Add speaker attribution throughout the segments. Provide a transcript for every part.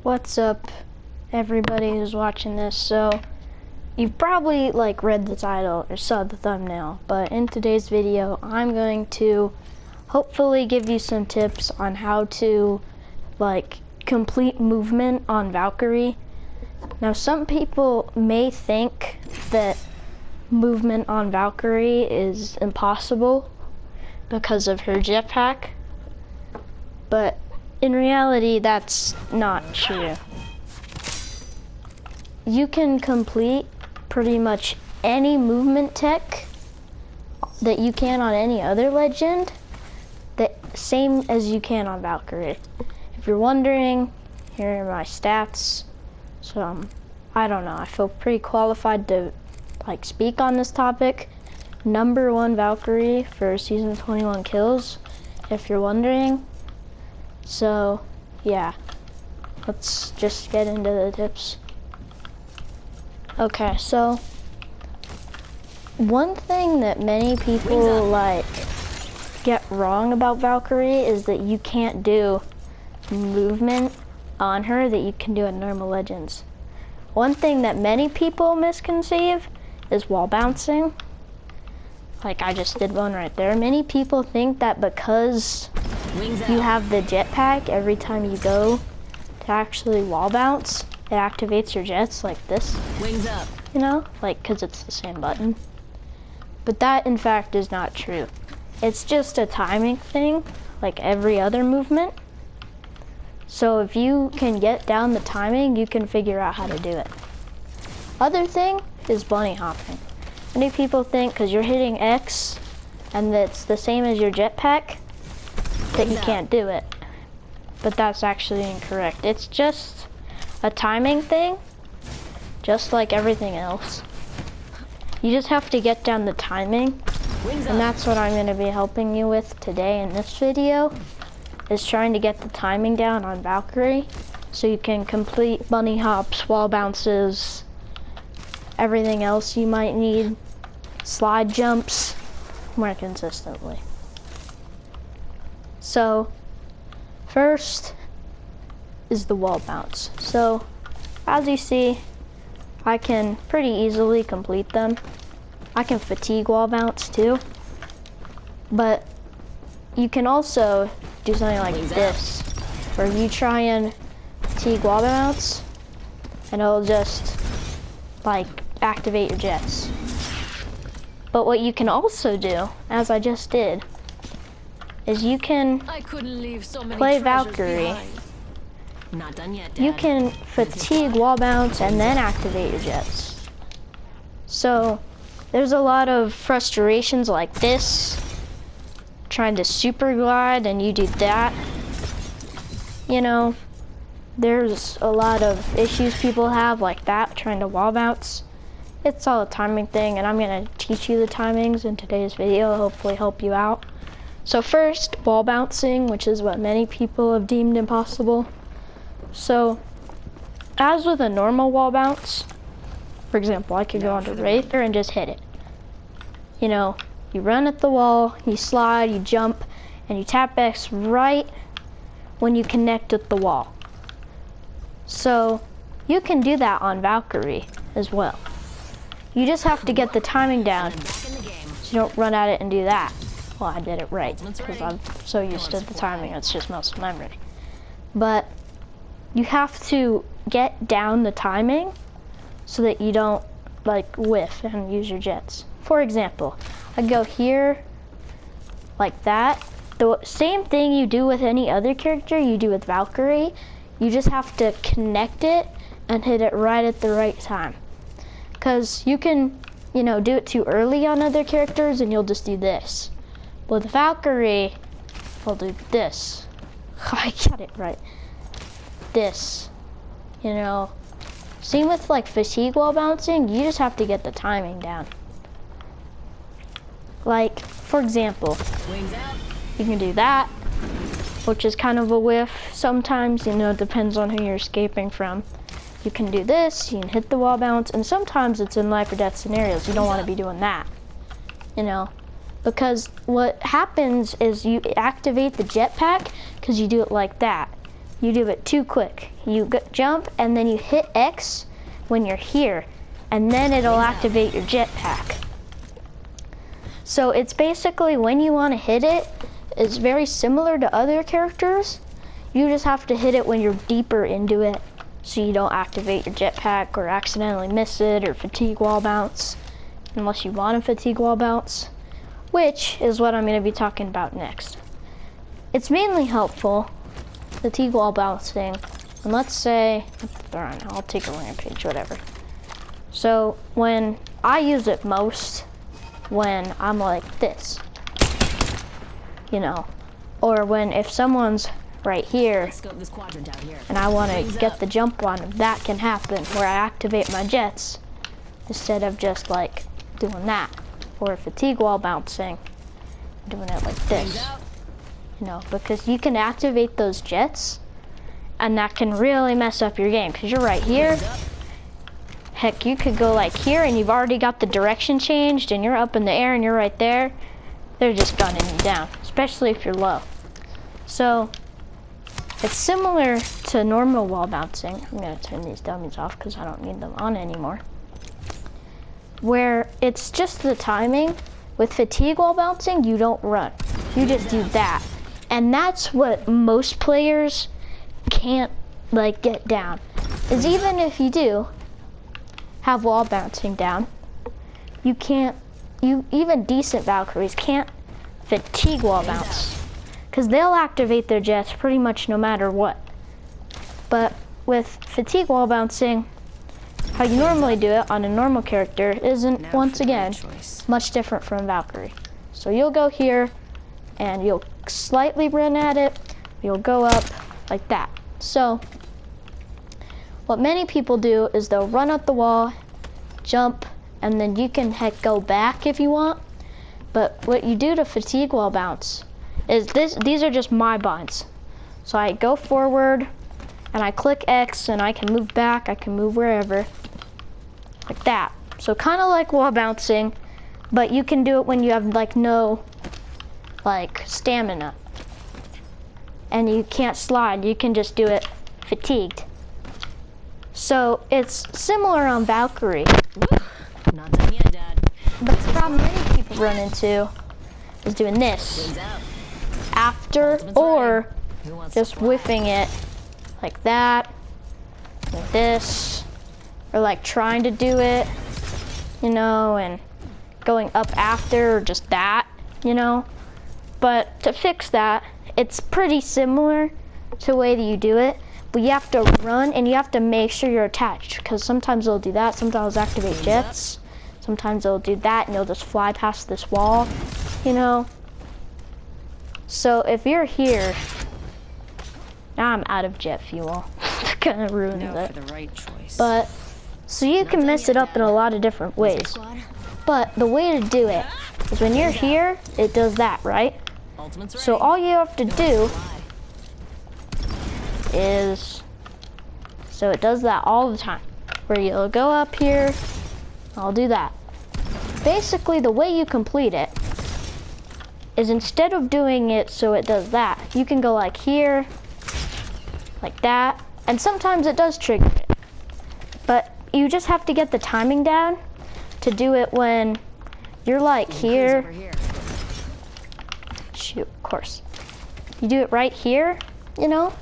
Speaker 1: What's up, everybody who's watching this? So you've probably read the title or saw the thumbnail, but in today's video I'm going to hopefully give you some tips on how to complete movement on Valkyrie. Now some people may think that movement on Valkyrie is impossible because of her jetpack, but in reality that's not true. You can complete pretty much any movement tech that you can on any other legend, the same as you can on Valkyrie. If you're wondering, here are my stats. So I don't know, I feel pretty qualified to speak on this topic. Number 1 Valkyrie for season 21 kills, if you're wondering. So yeah, let's just get into the tips. Okay, so one thing that many people get wrong about Valkyrie is that you can't do movement on her that you can do in normal legends. One thing that many people misconceive is wall bouncing. I just did one right there. Many people think that because you have the jetpack, every time you go to actually wall bounce, it activates your jets like this.
Speaker 2: Wings up.
Speaker 1: You know, because it's the same button. But that in fact is not true. It's just a timing thing, like every other movement. So if you can get down the timing, you can figure out how to do it. Other thing is bunny hopping. Many people think because you're hitting X and that's the same as your jetpack that you can't do it. But that's actually incorrect. It's just a timing thing, just like everything else. You just have to get down the timing, and that's what I'm going to be helping you with today in this video, is trying to get the timing down on Valkyrie so you can complete bunny hops, wall bounces, everything else you might need, slide jumps, more consistently. So first is the wall bounce. So as you see, I can pretty easily complete them. I can fatigue wall bounce too, but you can also do something like this, where you try and fatigue wall bounce and it'll just activate your jets. But what you can also do, as I just did, is you can play Valkyrie.
Speaker 2: Not done yet, Dad.
Speaker 1: You can fatigue wall bounce and then activate your jets. So there's a lot of frustrations like this, trying to super glide and you do that. You know, there's a lot of issues people have like that, trying to wall bounce. It's all a timing thing, and I'm gonna teach you the timings in today's video, hopefully help you out. So first, wall bouncing, which is what many people have deemed impossible. So, as with a normal wall bounce, for example, I could go onto Wraither and just hit it. You know, you run at the wall, you slide, you jump, and you tap X right when you connect with the wall. So, you can do that on Valkyrie as well. You just have to get the timing down so you don't run at it and do that. Well, I did it right because I'm so used to the timing, it's just muscle memory. But you have to get down the timing so that you don't whiff and use your jets. For example, I go here like that. The same thing you do with any other character you do with Valkyrie. You just have to connect it and hit it right at the right time. Because you can, do it too early on other characters and you'll just do this. With Valkyrie, I'll do this. I got it right. This, Same with fatigue wall bouncing, you just have to get the timing down. For example, you can do that, which is kind of a whiff. Sometimes, it depends on who you're escaping from. You can do this, you can hit the wall bounce, and sometimes it's in life or death scenarios. You don't want to be doing that, because what happens is you activate the jetpack because you do it like that. you do it too quick. You jump and then you hit X when you're here, and then it'll activate your jetpack. So it's basically when you want to hit it, it's very similar to other characters. You just have to hit it when you're deeper into it, so you don't activate your jetpack or accidentally miss it or fatigue wall bounce, unless you want to fatigue wall bounce, which is what I'm going to be talking about next. It's mainly helpful, fatigue wall bouncing, and let's say, I'll take a rampage, whatever. So when I use it most, when I'm like this, you know, or when if someone's right here
Speaker 2: Scope this quadrant out here.
Speaker 1: and I want to get the jump on them, that can happen where I activate my jets instead of just like doing that, or fatigue wall bouncing, doing it like this, you know, because you can activate those jets and that can really mess up your game because you're right here. Heck, you could go like here and you've already got the direction changed and you're up in the air and you're right there. They're just gunning you down, especially if you're low. So it's similar to normal wall bouncing. I'm gonna turn these dummies off because I don't need them on anymore. Where it's just the timing. With fatigue wall bouncing, you don't run. You just do that. And that's what most players can't like get down. Is even if you do have wall bouncing down, you can't, even decent Valkyries can't fatigue wall bounce. Because they'll activate their jets pretty much no matter what. But with fatigue wall bouncing, how you normally do it on a normal character isn't, once again, much different from Valkyrie. So you'll go here, and you'll slightly run at it, you'll go up like that. So what many people do is they'll run up the wall, jump, and then you can heck go back if you want. But what you do to fatigue wall bounce is these are just my binds. So I go forward and I click X and I can move back, I can move wherever, like that. So kind of like wall bouncing, but you can do it when you have like no like stamina and you can't slide, you can just do it fatigued. So it's similar on Valkyrie.
Speaker 2: Not done yet, Dad.
Speaker 1: But the problem many people run into is doing this
Speaker 2: Wings out.
Speaker 1: after, or
Speaker 2: Who wants
Speaker 1: just whiffing it like that, like this, or like trying to do it, you know, and going up after, or just that, you know. But to fix that, it's pretty similar to the way that you do it, but you have to run and you have to make sure you're attached, because sometimes they'll do that, sometimes they'll activate jets, sometimes they'll do that and you'll just fly past this wall, you know. So if you're here, now I'm out of jet fuel. Kind of ruins
Speaker 2: No
Speaker 1: it.
Speaker 2: for the right choice.
Speaker 1: But so you can mess it up in a lot of different ways.
Speaker 2: Squad,
Speaker 1: But the way to do it is when you're here, it does that, right?
Speaker 2: ultimate's ready.
Speaker 1: So all you have to do
Speaker 2: Fly.
Speaker 1: is, so it does that all the time. Where you'll go up here, I'll do that. Basically the way you complete it is instead of doing it so it does that, you can go like here, like that, and sometimes it does trigger it. But you just have to get the timing down to do it when you're like
Speaker 2: Who's
Speaker 1: here.
Speaker 2: over here?
Speaker 1: Shoot, of course. You do it right here, you know,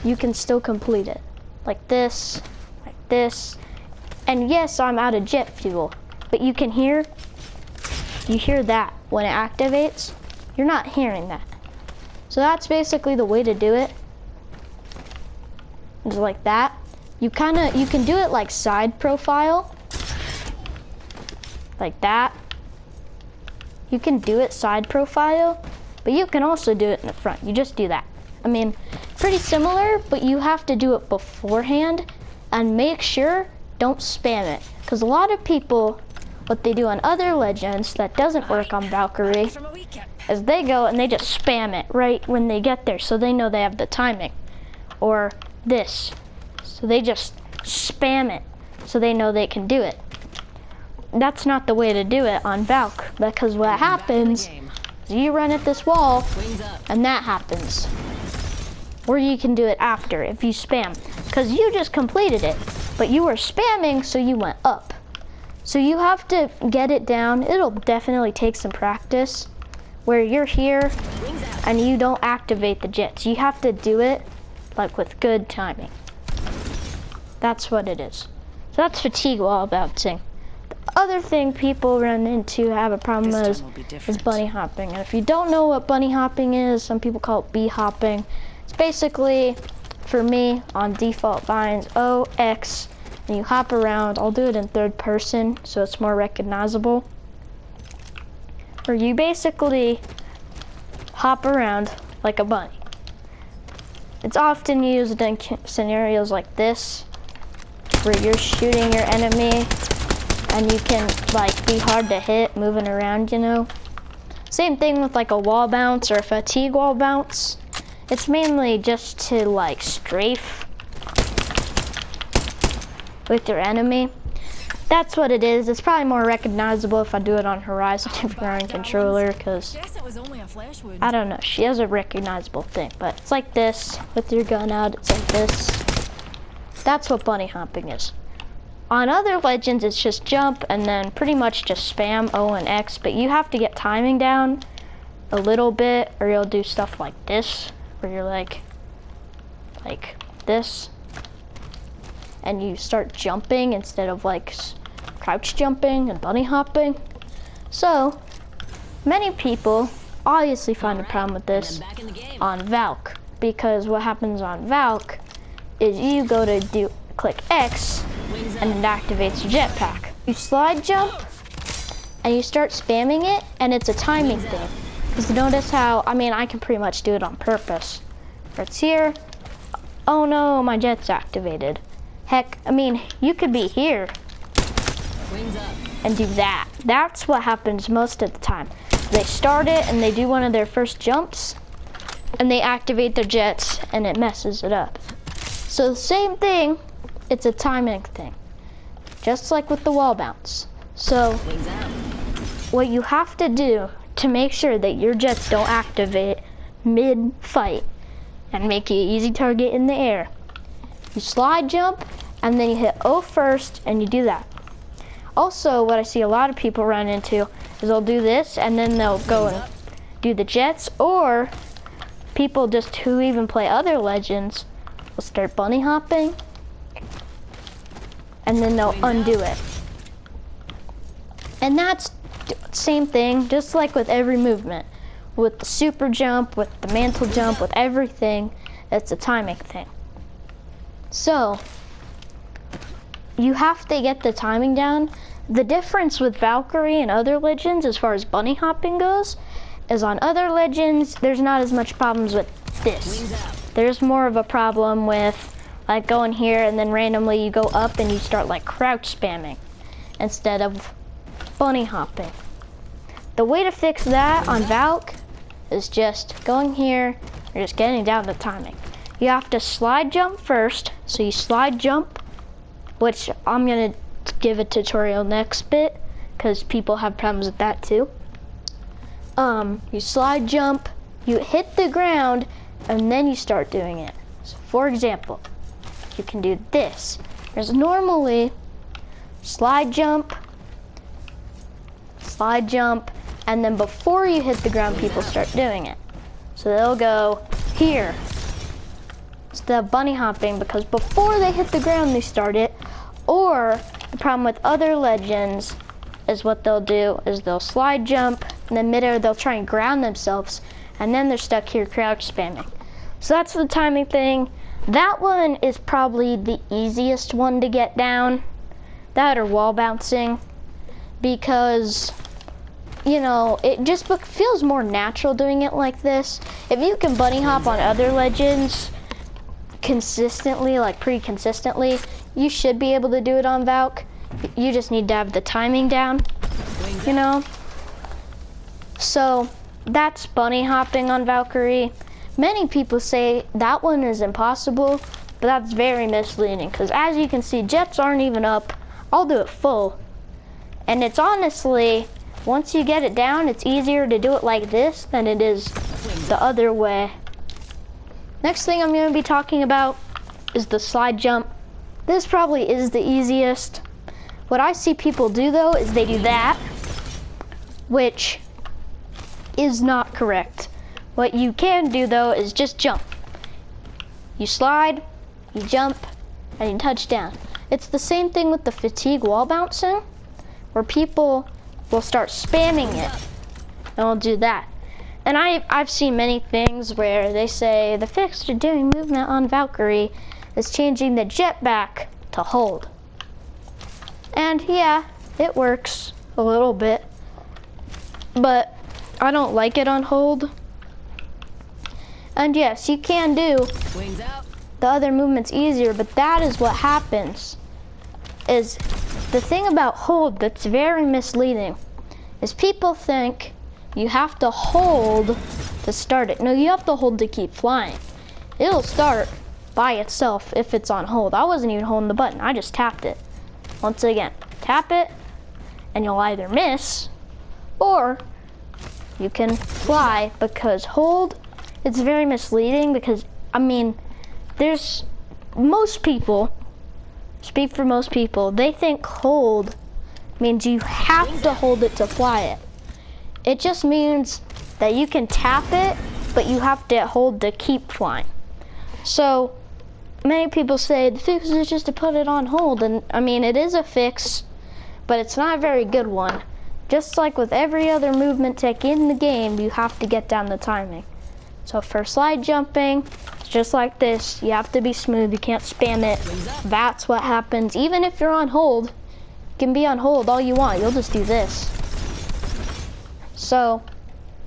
Speaker 1: you can still complete it. Like this, and yes, I'm out of jet fuel, but you can hear, you hear that when it activates. You're not hearing that. So that's basically the way to do it. Just like that. You can do it like side profile, like that. You can do it side profile, but you can also do it in the front. You just do that. I mean, pretty similar, but you have to do it beforehand and make sure don't spam it. Because a lot of people, what they do on other legends that doesn't work on Valkyrie
Speaker 2: From a weekend.
Speaker 1: is they go and they just spam it right when they get there so they know they have the timing. Or this. So they just spam it so they know they can do it. That's not the way to do it on Valk, because what happens
Speaker 2: Game.
Speaker 1: is you run at this wall
Speaker 2: Wings up.
Speaker 1: and that happens. or you can do it after if you spam, because you just completed it, but you were spamming, so you went up. So you have to get it down. It'll definitely take some practice where you're here and you don't activate the jets. You have to do it like with good timing. That's what it is. So that's fatigue wall bouncing. The other thing people run into have a problem is bunny hopping. And if you don't know what bunny hopping is, some people call it bee hopping. It's basically, for me, on default vines, O, X, and you hop around. I'll do it in third person so it's more recognizable. Where you basically hop around like a bunny. It's often used in scenarios like this, where you're shooting your enemy and you can like be hard to hit moving around, you know. Same thing with like a wall bounce or a fatigue wall bounce. It's mainly just to like strafe with your enemy. That's what it is. It's probably more recognizable if I do it on Horizon if you're on controller, because I don't know, she has a recognizable thing, but it's like this with your gun out. It's like this. That's what bunny hopping is. On other legends, it's just jump and then pretty much just spam O and X, but you have to get timing down a little bit, or you'll do stuff like this, where you're like this, and you start jumping instead of like crouch jumping and bunny hopping. So many people obviously find a problem with this on Valk, because what happens on Valk is you go to click X and it activates your jetpack. You slide jump and you start spamming it, and it's a timing thing. Because notice how, I mean, I can pretty much do it on purpose. It's here. Oh no, my jet's activated. Heck, I mean, you could be here and do that. That's what happens most of the time. They start it and they do one of their first jumps and they activate their jets and it messes it up. So the same thing, it's a timing thing. Just like with the wall bounce. So what you have to do to make sure that your jets don't activate mid-fight and make you an easy target in the air, you slide jump and then you hit O first and you do that. Also, what I see a lot of people run into is they'll do this and then they'll go and do the jets, or people just who even play other legends will start bunny hopping and then they'll undo it. And that's same thing, just like with every movement. With the super jump, with the mantle jump, with everything, it's a timing thing. So you have to get the timing down. The difference with Valkyrie and other legends as far as bunny hopping goes is on other legends, there's not as much problems with this. There's more of a problem with like going here and then randomly you go up and you start like crouch spamming instead of bunny hopping. The way to fix that on Valk is just going here and just getting down the timing. You have to slide jump first, so you slide jump, which I'm gonna give a tutorial next bit because people have problems with that too. You slide jump, you hit the ground, and then you start doing it. So for example, you can do this. There's normally slide jump, and then before you hit the ground, people start doing it. So they'll go here instead of bunny hopping, because before they hit the ground, they start it. Or the problem with other legends is what they'll do is they'll slide jump, and then midair they'll try and ground themselves, and then they're stuck here crouch spamming. So that's the timing thing. That one is probably the easiest one to get down. That or wall bouncing, because you know, it just feels more natural doing it like this. If you can bunny hop on other legends consistently, like pretty consistently, you should be able to do it on Valk. You just need to have the timing down, you know? So that's bunny hopping on Valkyrie. Many people say that one is impossible, but that's very misleading, because as you can see, jets aren't even up. I'll do it full. And it's honestly, once you get it down, it's easier to do it like this than it is the other way. Next thing I'm going to be talking about is the slide jump. This probably is the easiest. What I see people do though is they do that, which is not correct. What you can do though is just jump. You slide, you jump, and you touch down. It's the same thing with the fatigue wall bouncing, where people will start spamming it and will do that. And I've seen many things where they say the fix to doing movement on Valkyrie is changing the jetpack to hold. And yeah, it works a little bit, but I don't like it on hold. And yes, you can do
Speaker 2: Wings out.
Speaker 1: the other movements easier, but that is what happens. Is the thing about hold that's very misleading is people think you have to hold to start it. No, you have to hold to keep flying. It'll start by itself if it's on hold. I wasn't even holding the button, I just tapped it. Once again, tap it and you'll either miss or you can fly, because hold, it's very misleading because, I mean, there's most people, speak for most people, they think hold means you have to hold it to fly it. It just means that you can tap it, but you have to hold to keep flying. So many people say the fix is just to put it on hold, and I mean, it is a fix, but it's not a very good one. Just like with every other movement tech in the game, you have to get down the timing. So for slide jumping, it's just like this. You have to be smooth, you can't spam it. That's what happens. Even if you're on hold, you can be on hold all you want. You'll just do this. So,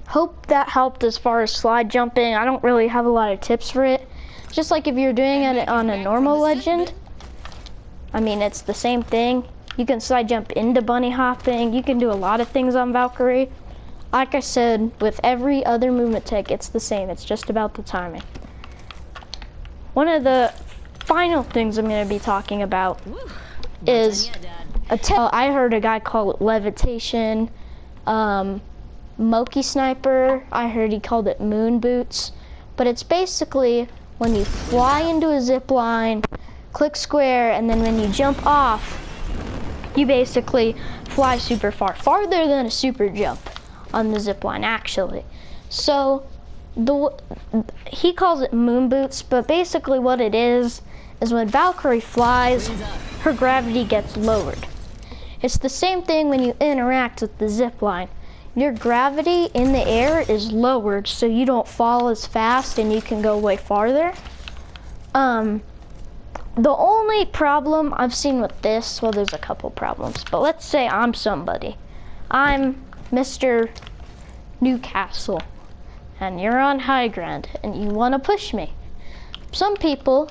Speaker 1: hope that helped as far as slide jumping. I don't really have a lot of tips for it. Just like if you're doing it on a normal legend, I mean, it's the same thing. You can slide jump into bunny hopping. You can do a lot of things on Valkyrie. Like I said, with every other movement tech, it's the same. It's just about the timing. One of the final things I'm going to be talking about is I heard a guy call it levitation, Moki sniper. I heard he called it moon boots. But it's basically when you fly into a zip line, click square, and then when you jump off, you basically fly super far, farther than a super jump on the zip line actually. So he calls it moon boots, but basically what it is when Valkyrie flies, her gravity gets lowered. It's the same thing when you interact with the zip line. Your gravity in the air is lowered so you don't fall as fast and you can go way farther. The only problem I've seen with this, well, there's a couple problems, but let's say I'm somebody. I'm Mr. Newcastle, and you're on high ground, and you want to push me. Some people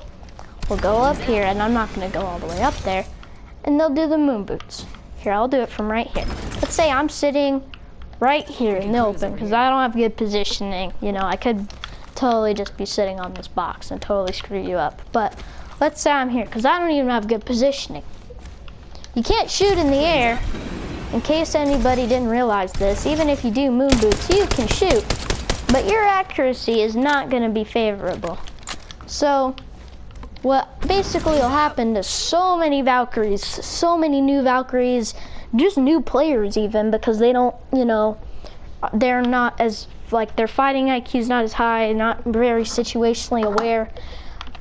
Speaker 1: will go up here, and I'm not going to go all the way up there, and they'll do the moon boots. Here, I'll do it from right here. Let's say I'm sitting right here in the open, because I don't have good positioning. You know, I could totally just be sitting on this box and totally screw you up, but let's say I'm here, because I don't even have good positioning. You can't shoot in the air. In case anybody didn't realize this, even if you do moon boots, you can shoot, but your accuracy is not going to be favorable. So what basically will happen to so many Valkyries, so many new Valkyries, just new players even, because they don't, you know, they're not as, like, their fighting IQ's not as high, not very situationally aware.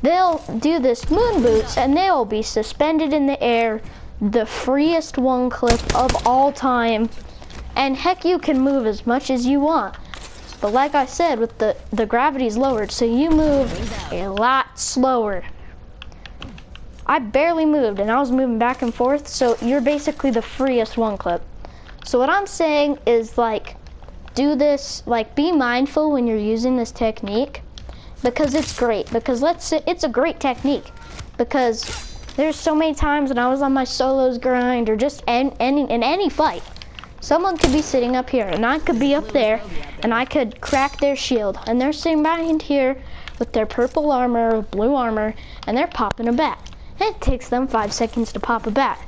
Speaker 1: They'll do this moon boots and they'll be suspended in the air, the freest one clip of all time, and heck, you can move as much as you want. But like I said, with the gravity's lowered, so you move a lot slower. I barely moved and I was moving back and forth, so you're basically the freest one clip. So what I'm saying is, like, do this, like, be mindful when you're using this technique, because it's great. Because let's say it's a great technique, because there's so many times when I was on my solos grind or just in any fight, someone could be sitting up here and I could be up there and I could crack their shield, and they're sitting behind here with their purple armor, blue armor, and they're popping a bat. And it takes them 5 seconds to pop a bat.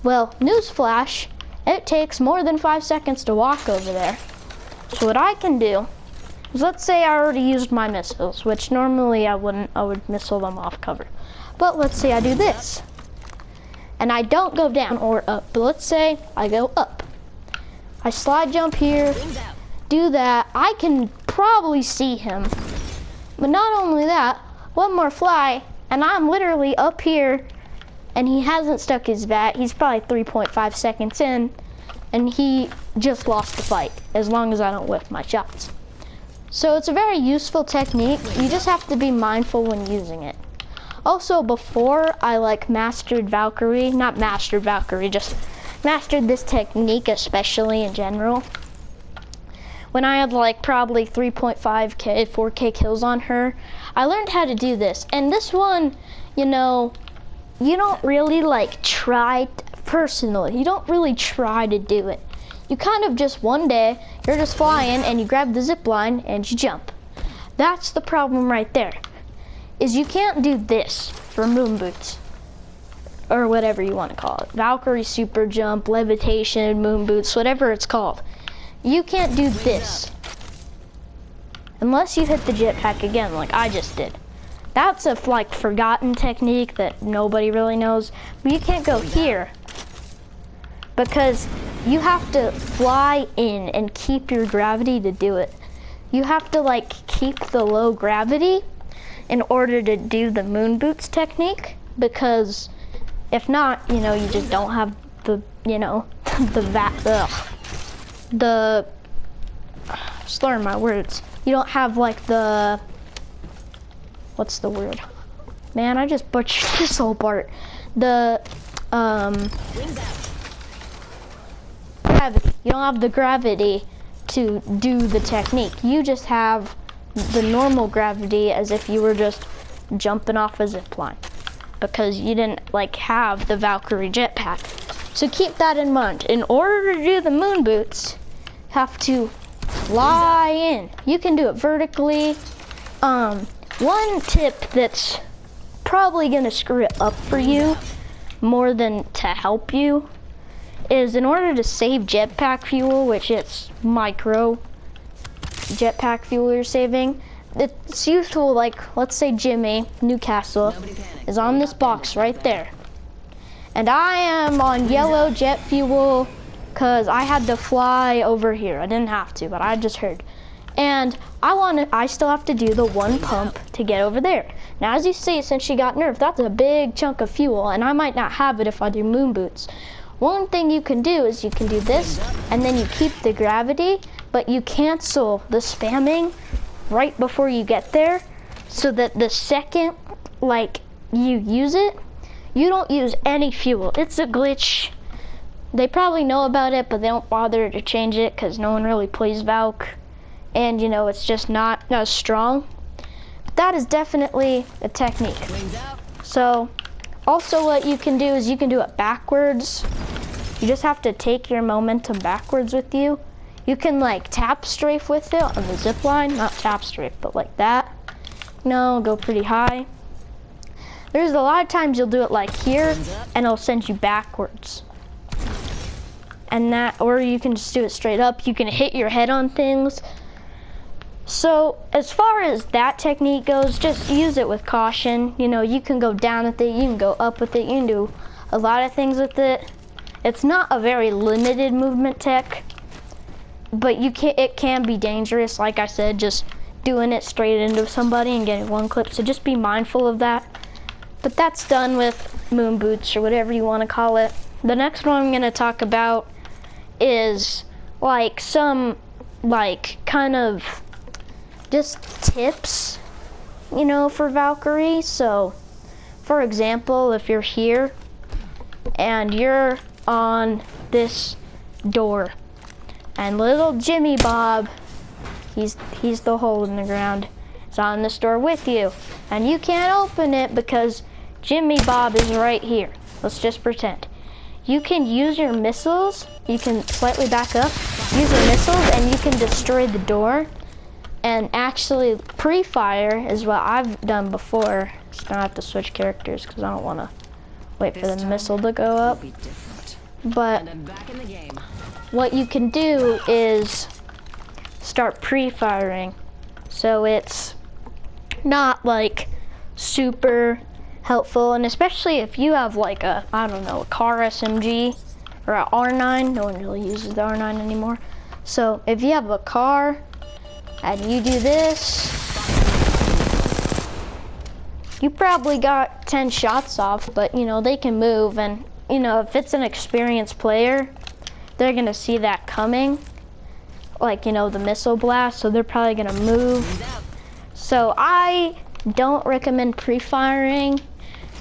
Speaker 1: Well, newsflash, it takes more than 5 seconds to walk over there. So what I can do Let's say I already used my missiles, which normally I wouldn't. I would missile them off cover. But let's say I do this. And I don't go down or up, but let's say I go up. I slide jump here, do that. I can probably see him. But not only that, one more fly, and I'm literally up here, and he hasn't stuck his vat. He's probably 3.5 seconds in, and he just lost the fight, as long as I don't whiff my shots. So it's a very useful technique. You just have to be mindful when using it. Also, before I mastered Valkyrie, not mastered Valkyrie, just mastered this technique, especially in general. When I had probably 3.5k, 4k kills on her, I learned how to do this. And this one, you know, you don't really try, personally, you don't really try to do it. You kind of just one day, you're just flying and you grab the zip line and you jump. That's the problem right there. Is you can't do this for moon boots, or whatever you want to call it. Valkyrie super jump, levitation, moon boots, whatever it's called. You can't do this unless you hit the jetpack again like I just did. That's a forgotten technique that nobody really knows. But you can't go here because you have to fly in and keep your gravity to do it. You have to keep the low gravity in order to do the moon boots technique, because if not, you know, you just don't have the, you know, slurring my words. You don't have the, what's the word? Man, I just butchered this whole part. The, gravity. You don't have the gravity to do the technique. You just have the normal gravity as if you were just jumping off a zip line, because you didn't have the Valkyrie jetpack. So keep that in mind. In order to do the moon boots, you have to fly in. You can do it vertically. One tip that's probably gonna screw it up for you more than to help you is, in order to save jetpack fuel, which it's micro jetpack fuel you're saving, it's useful. Let's say Jimmy Newcastle is on this box right there, and I am on yellow jet fuel because I had to fly over here. I didn't have to, but I just heard, and I still have to do the one pump to get over there. Now, as you see, since she got nerfed, that's a big chunk of fuel, and I might not have it if I do moon boots. One thing you can do is you can do this, and then you keep the gravity, but you cancel the spamming right before you get there, so that the second you use it, you don't use any fuel. It's a glitch. They probably know about it, but they don't bother to change it because no one really plays Valk, and you know, it's just not as strong. That is definitely a technique. So also what you can do is you can do it backwards. You just have to take your momentum backwards with you. You can tap strafe with it on the zip line, not tap strafe, but like that. No, go pretty high. There's a lot of times you'll do it here, and it'll send you backwards. And that, or you can just do it straight up. You can hit your head on things. So as far as that technique goes, just use it with caution. You know, you can go down with it, you can go up with it, you can do a lot of things with it. It's not a very limited movement tech, but it can be dangerous. Like I said, just doing it straight into somebody and getting one clip. So just be mindful of that. But that's done with moon boots, or whatever you want to call it. The next one I'm going to talk about is some kind of just tips, you know, for Valkyrie. So for example, if you're here and you're on this door, and little Jimmy Bob, he's the hole in the ground, is on this door with you, and you can't open it because Jimmy Bob is right here. Let's just pretend. You can use your missiles, you can slightly back up, use your missiles, and you can destroy the door. And actually, pre-fire is what I've done before. So now I have to switch characters because I don't want to wait for the missile to go up. But what you can do is start pre-firing. So it's not like super helpful, and especially if you have like a, I don't know, a car SMG or a R9. No one really uses the R9 anymore. So if you have a car and you do this, you probably got 10 shots off, but you know, they can move, and you know, if it's an experienced player, they're gonna see that coming, like, you know, the missile blast, so they're probably gonna move. So I don't recommend pre-firing.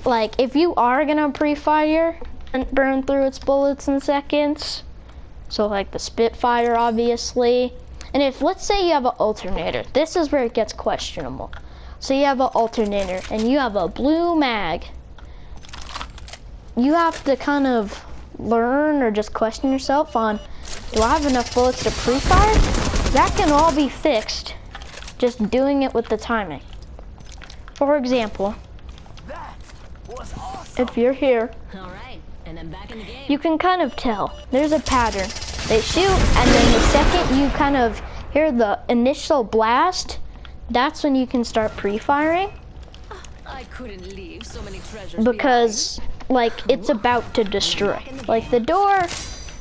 Speaker 1: Like, if you are gonna pre-fire and burn through its bullets in seconds, so like the Spitfire, obviously, and if, let's say you have an alternator, this is where it gets questionable. So you have an alternator and you have a blue mag. You have to kind of learn or just question yourself on, do I have enough bullets to pre-fire? That can all be fixed just doing it with the timing. For example, if you're here,
Speaker 2: All right, and then back in the game.
Speaker 1: you can kind of tell there's a pattern. They shoot, and then the second you kind of hear the initial blast, that's when you can start pre-firing,
Speaker 2: I couldn't leave so many treasures
Speaker 1: because like it's about to destroy. Like the door,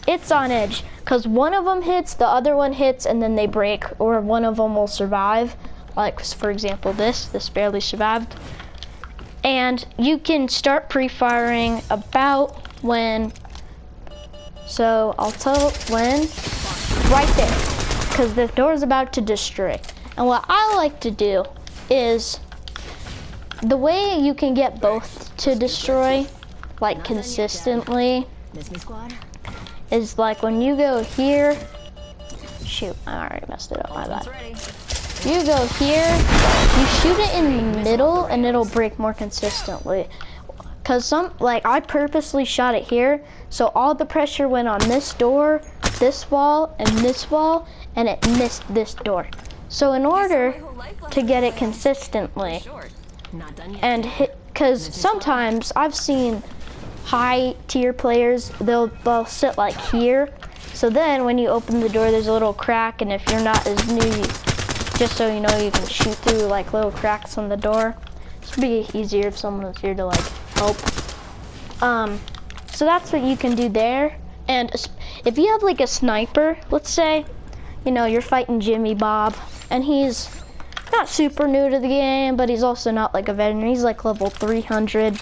Speaker 1: it's on edge because one of them hits, the other one hits, and then they break, or one of them will survive. Like, for example, this barely survived. And you can start pre-firing about when, so I'll tell when, right there, because the door is about to destroy. And what I like to do is, the way you can get both to destroy, like consistently,
Speaker 2: Miss me, squad?
Speaker 1: is like when you go here, shoot, I already messed it up, my bad.
Speaker 2: Ready.
Speaker 1: You go here, you shoot it in the middle and it'll break more consistently. Cause like I purposely shot it here, so all the pressure went on this door, this wall, and it missed this door. So in order to get it consistently,
Speaker 2: Short. Not done yet.
Speaker 1: and hit, cause sometimes I've seen high tier players, they'll sit like here. So then when you open the door, there's a little crack, and if you're not as new, just so you know, you can shoot through like little cracks on the door. This would be easier if someone was here to like help. So that's what you can do there. And if you have like a sniper, let's say, you know, you're fighting Jimmy Bob, and he's not super new to the game, but he's also not like a veteran. He's like level 300.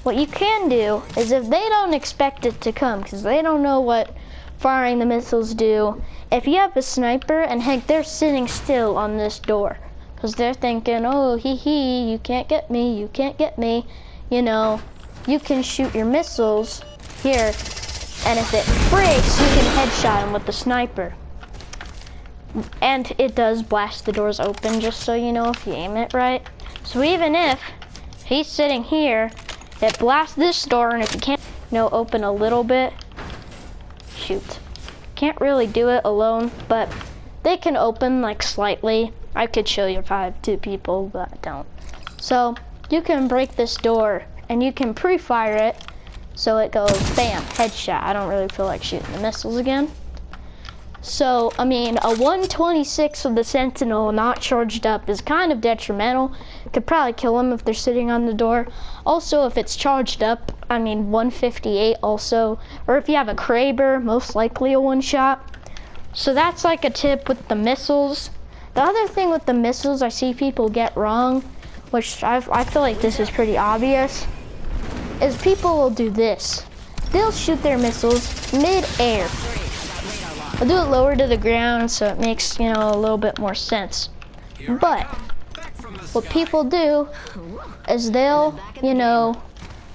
Speaker 1: What you can do is, if they don't expect it to come, because they don't know what firing the missiles do, if you have a sniper and heck, they're sitting still on this door, because they're thinking, oh, you can't get me, you can't get me, you know, you can shoot your missiles here, and if it breaks, you can headshot him with the sniper. And it does blast the doors open, just so you know, if you aim it right. So even if he's sitting here, it blasts this door, and if you can't, you know, open a little bit, shoot. Can't really do it alone, but they can open like slightly. I could show you if I have two people, but I don't. So you can break this door, and you can pre-fire it, so it goes bam, headshot. I don't really feel like shooting the missiles again. So, I mean, a 126 with the Sentinel not charged up is kind of detrimental. Could probably kill them if they're sitting on the door. Also, if it's charged up, I mean, 158 also. Or if you have a Kraber, most likely a one-shot. So that's like a tip with the missiles. The other thing with the missiles I see people get wrong, which I feel like this is pretty obvious, is people will do this. They'll shoot their missiles mid-air. I'll do it lower to the ground so it makes, you know, a little bit more sense. But what people do is they'll, you know,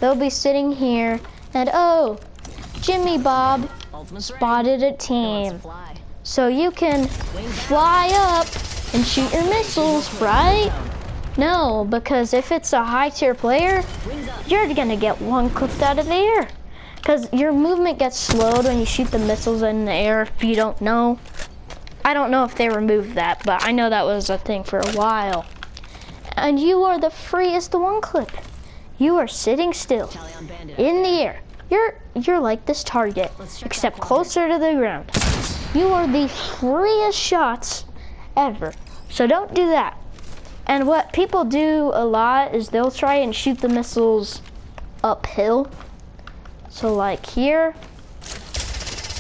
Speaker 1: they'll be sitting here and, oh, Jimmy Bob spotted a team. So you can fly up and shoot your missiles, right? No, because if it's a high tier player, you're gonna get one clipped out of the air. Because your movement gets slowed when you shoot the missiles in the air, if you don't know. I don't know if they removed that, but I know that was a thing for a while. And you are the freest one clip. You are sitting still in the air. You're like this target, except closer to the ground. You are the freest shots ever. So don't do that. And what people do a lot is they'll try and shoot the missiles uphill. So like here,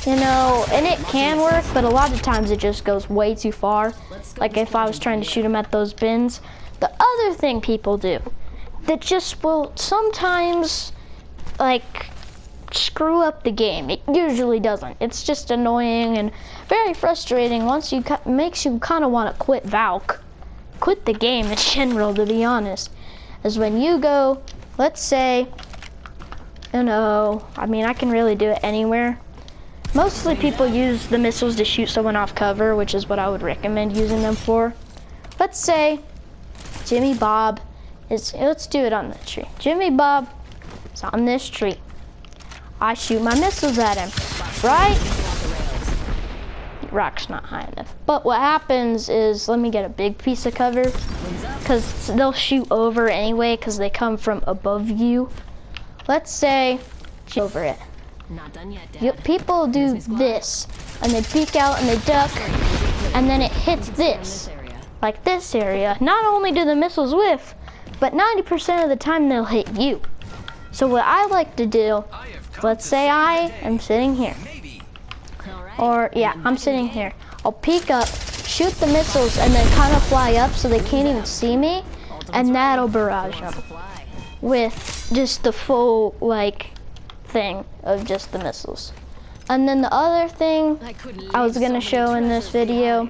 Speaker 1: you know, and it can work, but a lot of times it just goes way too far. Like if I was trying to shoot them at those bins. The other thing people do that just will sometimes like screw up the game. It usually doesn't. It's just annoying and very frustrating. Once you makes you kind of want to quit quit the game in general, to be honest. Is when you go, let's say, you know, I mean, I can really do it anywhere. Mostly people use the missiles to shoot someone off cover, which is what I would recommend using them for. Let's say Jimmy Bob is, let's do it on the tree. Jimmy Bob is on this tree. I shoot my missiles at him, right? Rock's not high enough. But what happens is, let me get a big piece of cover, because they'll shoot over anyway, because they come from above you. Let's say, over it.
Speaker 2: Not done yet, Dad.
Speaker 1: People do this, and they peek out and they duck, and then it hits this, like this area. Not only do the missiles whiff, but 90% of the time they'll hit you. So what I like to do, let's say I am sitting here. Or yeah, I'm sitting here. I'll peek up, shoot the missiles, and then kind of fly up so they can't even see me, and that'll barrage them with just the full like thing of just the missiles. And then the other thing I was gonna show in this video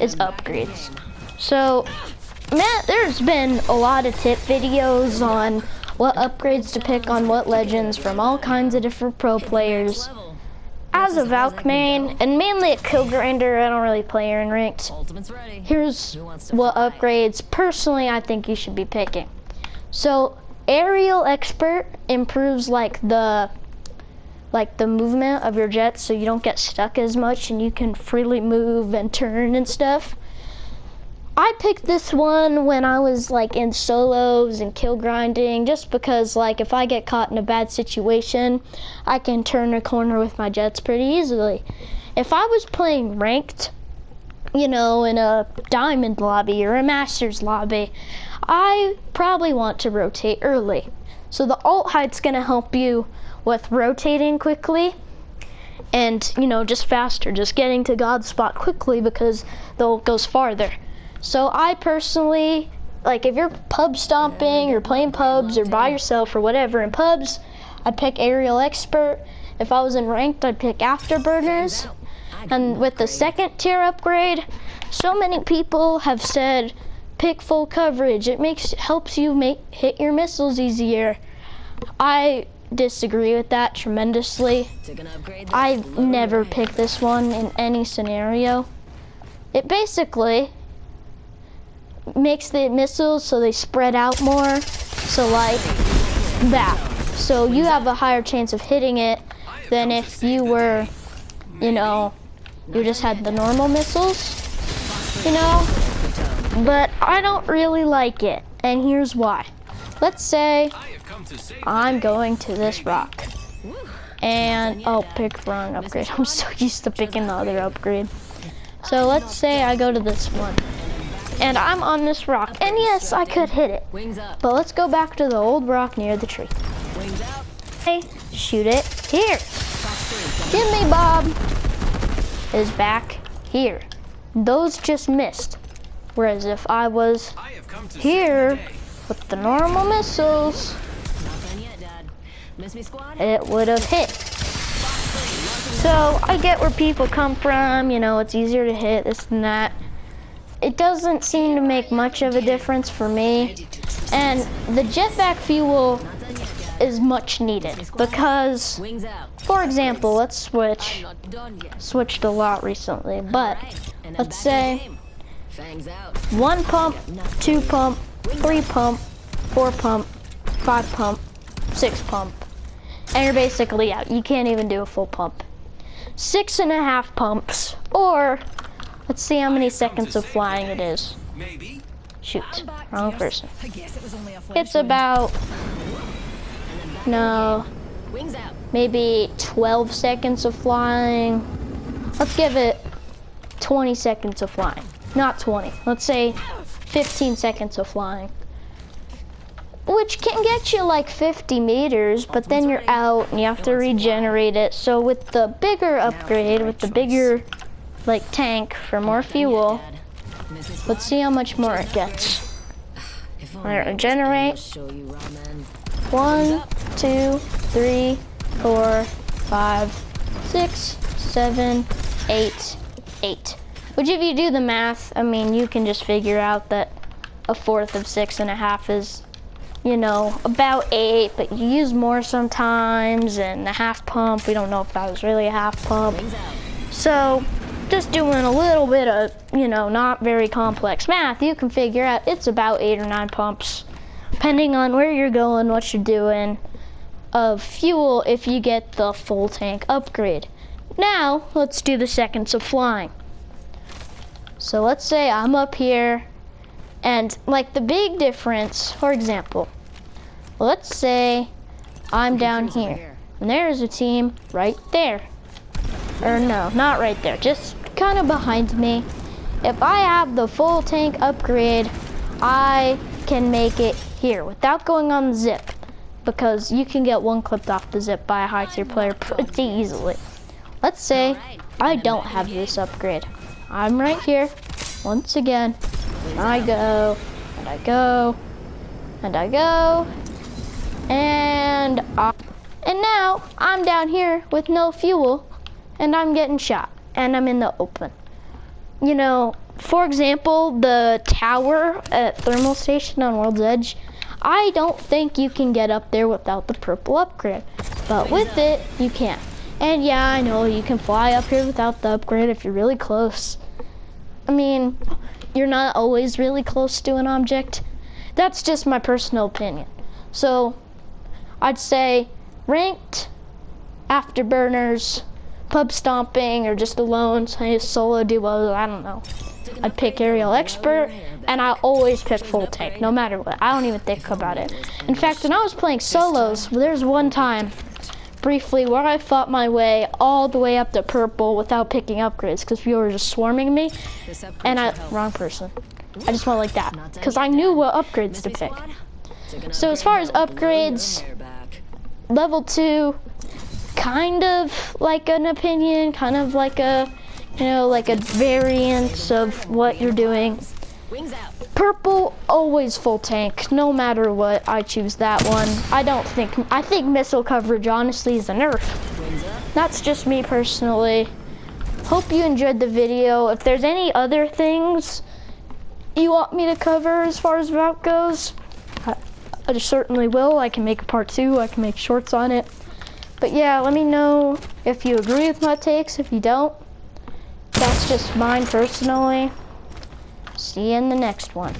Speaker 1: is upgrades. So, man, there's been a lot of tip videos on what upgrades to pick on what legends from all kinds of different pro players. As a Valk main, and mainly a kill grinder, I don't really play in ranked. Here's what upgrades personally I think you should be picking. So aerial expert improves like the movement of your jets, so you don't get stuck as much and you can freely move and turn and stuff. I picked this one when I was like in solos and kill grinding, just because like if I get caught in a bad situation, I can turn a corner with my jets pretty easily. If I was playing ranked, you know, in a diamond lobby or a masters lobby, I probably want to rotate early. So the alt height's gonna help you with rotating quickly and, you know, just faster, just getting to God's spot quickly because the ult goes farther. So I personally, like if you're pub stomping or playing pubs or by yourself or whatever in pubs, I'd pick aerial expert. If I was in ranked, I'd pick afterburners. And with the second tier upgrade, so many people have said pick full coverage. It helps you hit your missiles easier. I disagree with that tremendously. I never pick this one in any scenario. It basically makes the missiles so they spread out more, so like that. So you have a higher chance of hitting it than if you were, you know, you just had the normal missiles, you know? But I don't really like it, and here's why. Let's say I'm going to this rock, and I'll pick wrong upgrade. I'm so used to picking the other upgrade. So let's say I go to this one, and I'm on this rock, and yes, I could hit it. But let's go back to the old rock near the tree. Okay, shoot it here. Jimmy Bob is back here. Those just missed. Whereas if I was here with the normal missiles, it would have hit. So I get where people come from, you know, it's easier to hit, this and that. It doesn't seem to make much of a difference for me. And the jetpack fuel is much needed because, for example, let's switched a lot recently, but let's say 1 pump, 2 pump, 3 pump, 4 pump, 5 pump, 6 pump, and you're basically out. You can't even do a full pump. 6.5 pumps, or let's see how many seconds of flying it is. Shoot, wrong person. It's about, no, maybe 12 seconds of flying. Let's give it 20 seconds of flying. not 20. Let's say 15 seconds of flying. Which can get you like 50 meters, but then you're out and you have to regenerate it. So with the bigger upgrade, with the bigger like tank for more fuel, let's see how much more it gets. Alright, regenerate. 1, 2, 3, 4, 5, 6, 7, 8, 8. Which if you do the math, I mean, you can just figure out that a fourth of 6.5 is, you know, about 8, but you use more sometimes, and the half pump, we don't know if that was really a half pump. So, just doing a little bit of, you know, not very complex math, you can figure out it's about 8 or 9 pumps, depending on where you're going, what you're doing, of fuel if you get the full tank upgrade. Now, let's do the seconds of flying. So let's say I'm up here, and like the big difference, for example, let's say I'm down here, and there's a team right there. Or no, not right there, just kind of behind me. If I have the full tank upgrade, I can make it here without going on the zip, because you can get one clipped off the zip by a high tier player pretty easily. Let's say I don't have this upgrade. I'm right here, once again, and I go, and I go, and I go, and now I'm down here with no fuel, and I'm getting shot, and I'm in the open. You know, for example, the tower at Thermal Station on World's Edge, I don't think you can get up there without the purple upgrade, but with it, you can. And yeah, I know you can fly up here without the upgrade if you're really close. I mean, you're not always really close to an object. That's just my personal opinion. So, I'd say ranked, afterburners, pub stomping, or just alone, say solo duos, I don't know. I'd pick aerial expert, and I always pick full tank, no matter what. I don't even think about it. In fact, when I was playing solos, there's one time, briefly, where I fought my way all the way up to purple without picking upgrades, because people were just swarming me, and wrong person. I just went like that, because I knew what upgrades to pick. So as far as upgrades, level 2, kind of like an opinion, kind of like a, you know, like a variance of what you're doing. Purple, always full tank, no matter what, I choose that one. I think missile coverage honestly is a nerf. That's just me personally. Hope you enjoyed the video. If there's any other things you want me to cover as far as Valk goes, I just certainly will. I can make a part 2, I can make shorts on it. But yeah, let me know if you agree with my takes. If you don't, that's just mine personally. See you in the next one.